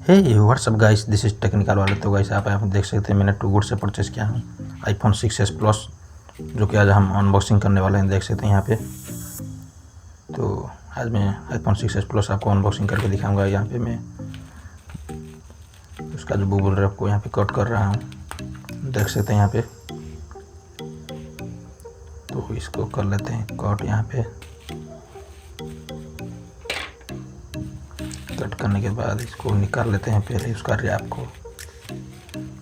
Hey WhatsApp guys, this is technical वाले। तो guys आप देख सकते हैं मैंने टू गुड से परचेस किया हूँ iPhone 6s प्लस, जो कि आज हम अनबॉक्सिंग करने वाले हैं। देख सकते हैं यहाँ पे। तो आज मैं iPhone 6s प्लस आपको अनबॉक्सिंग करके दिखाऊंगा। यहाँ पे मैं उसका जो बबल रैप को यहाँ पे कट कर रहा हूँ, देख सकते हैं यहाँ पे। तो इसको कर लेते हैं कट। यहाँ पे कट करने के बाद इसको निकाल लेते हैं पहले उसका रैप को।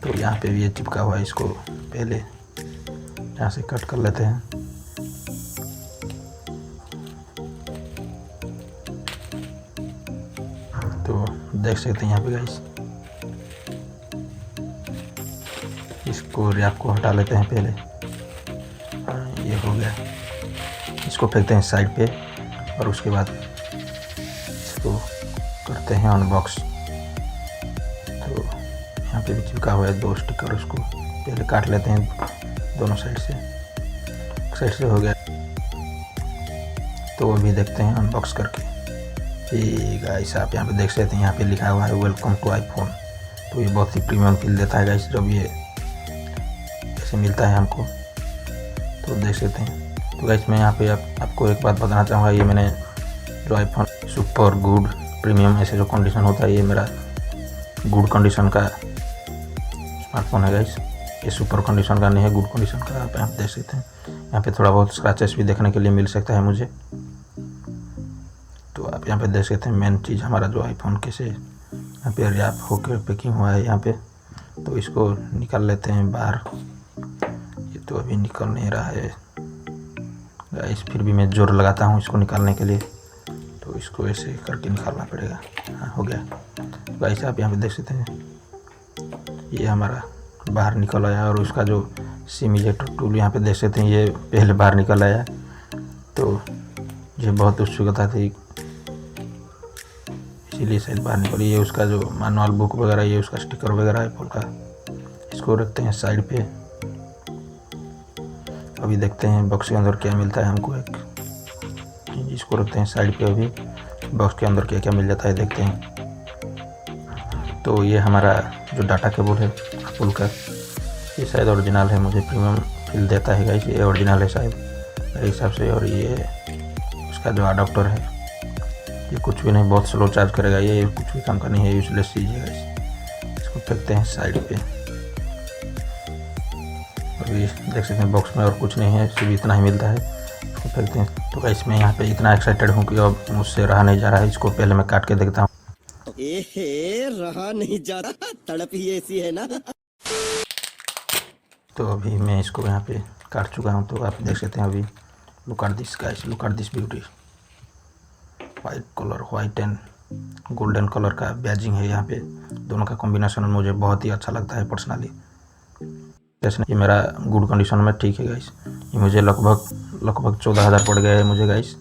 तो यहाँ पे भी ये चिपका हुआ है, इसको पहले यहाँ से कट कर लेते हैं। तो देख सकते हैं यहाँ पे गाइस, इसको रैप को हटा लेते हैं पहले। ये हो गया, इसको फेंकते हैं साइड पे और उसके बाद इसको करते हैं अनबॉक्स। तो यहाँ पे भी चिपका हुआ है 2 स्टिकर, उसको पहले काट लेते हैं दोनों साइड से। एक साइड से हो गया, तो अभी देखते हैं अनबॉक्स करके। ये गाइस आप यहाँ पे देख सकते हैं, यहाँ पे लिखा हुआ है वेलकम टू आईफोन। तो ये बहुत ही प्रीमियम फील देता है गाइस जब ये ऐसे मिलता है हमको। तो देख सकते हैं। तो गाइस मैं यहाँ पे आपको एक बात बताना चाहूँगा। ये मैंने जो आईफोन सुपर गुड प्रीमियम ऐसे जो कंडीशन होता है, ये मेरा गुड कंडीशन का स्मार्टफोन है गाइस। ये सुपर कंडीशन का नहीं है, गुड कंडीशन का। आप यहाँ देख सकते हैं, यहाँ पे थोड़ा बहुत स्क्रैचेस भी देखने के लिए मिल सकता है मुझे। तो आप यहाँ पे देख सकते हैं मेन चीज़ हमारा जो आईफोन कैसे यहाँ पे रैप होकर पैकिंग हुआ है यहाँ पे। तो इसको निकाल लेते हैं बाहर। ये तो अभी निकल नहीं रहा है गाइस, फिर भी मैं जोर लगाता हूँ इसको निकालने के लिए। तो इसको ऐसे करके निकालना पड़ेगा। हाँ, हो गया। तो गाइस आप यहाँ पे देख सकते हैं, ये हमारा बाहर निकल आया। और उसका जो सिम इजेक्टर टूल यहाँ पे देख सकते हैं, ये पहले बाहर निकल आया। तो ये बहुत उत्सुकता थी, इसीलिए शायद बाहर निकली। ये उसका जो मैनुअल बुक वगैरह, ये उसका स्टिकर वगैरह एप्पल का। इसको रखते हैं साइड पे। अभी देखते हैं बॉक्स के अंदर क्या मिलता है हमको। एक इसको रखते हैं साइड पे। अभी बॉक्स के अंदर क्या क्या मिल जाता है देखते हैं। तो ये हमारा जो डाटा केबल है एप्पल का, ये शायद ओरिजिनल है, मुझे प्रीमियम फील देता है गाइस। ये ओरिजिनल है शायद मेरे हिसाब से। और ये उसका जो अडॉप्टर है, ये कुछ भी नहीं, बहुत स्लो चार्ज करेगा। ये कुछ भी काम का नहीं है, यूजलेस चीज़ है गाइस। इसको फेंकते हैं साइड पे। अभी देख सकते हैं बॉक्स में और कुछ नहीं है, सिर्फ इतना ही मिलता है। इसको फेंकते हैं। तो गाइस मैं यहाँ पे इतना एक्साइटेड हूँ कि अब मुझसे रहा नहीं जा रहा है। इसको पहले मैं काट के देखता हूँ। रहा नहीं जा रहा, तड़प ही ऐसी है ना। तो अभी मैं इसको यहाँ पे काट चुका हूँ। तो आप देख सकते हैं अभी, look at this guys, look at this beauty. White colour, white and golden colour का बैजिंग है यहाँ पे। दोनों का कॉम्बिनेशन मुझे बहुत ही अच्छा लगता है पर्सनली। जैसे ये मेरा गुड कंडीशन में ठीक है गाइस। ये मुझे लगभग 14,000 पड़ गया है मुझे गाइस।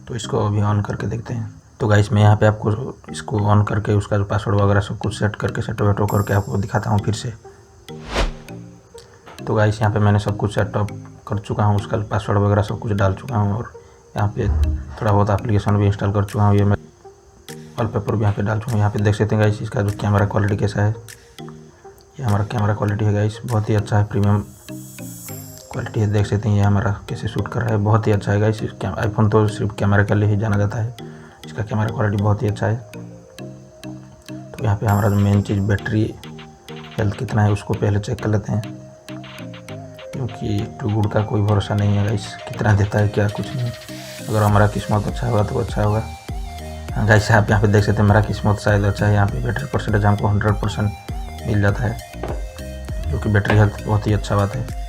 तो इसको अभी ऑन करके देखते हैं। तो गाइस मैं यहाँ पे आपको इसको ऑन करके उसका जो पासवर्ड वगैरह सब कुछ सेट करके सेटअप करके आपको दिखाता हूँ फिर से। तो गाइस यहाँ पे मैंने सब कुछ सेटअप कर चुका हूँ, उसका पासवर्ड वगैरह सब कुछ डाल चुका हूँ। और यहाँ पे थोड़ा बहुत एप्लीकेशन भी इंस्टॉल कर चुका हूँ। ये मैं वॉलपेपर भी यहाँ पे डाल चुका हूँ। यहाँ पे देख सकते हैं गाइस इसका जो कैमरा क्वालिटी कैसा है। ये हमारा कैमरा क्वालिटी है गाइस, बहुत ही अच्छा है, प्रीमियम क्वालिटी है। देख सकते हैं ये हमारा कैसे शूट कर रहा है, बहुत ही अच्छा है गाइस। आईफोन तो सिर्फ कैमरा के लिए ही जाना जाता है, इसका कैमरा क्वालिटी बहुत ही अच्छा है। तो यहाँ पे हमारा जो मेन चीज़ बैटरी हेल्थ कितना है उसको पहले चेक कर लेते हैं, क्योंकि टू गुड का कोई भरोसा नहीं है गाइस, कितना देता है क्या कुछ नहीं। अगर हमारा किस्मत अच्छा होगा तो अच्छा होगा। हाँ गाइस आप यहाँ पे देख सकते हैं मेरा किस्मत शायद अच्छा है। यहाँ पे बैटरी परसेंटेज हमको 100% मिल जाता है, जो कि बैटरी हेल्थ बहुत ही अच्छा बात है।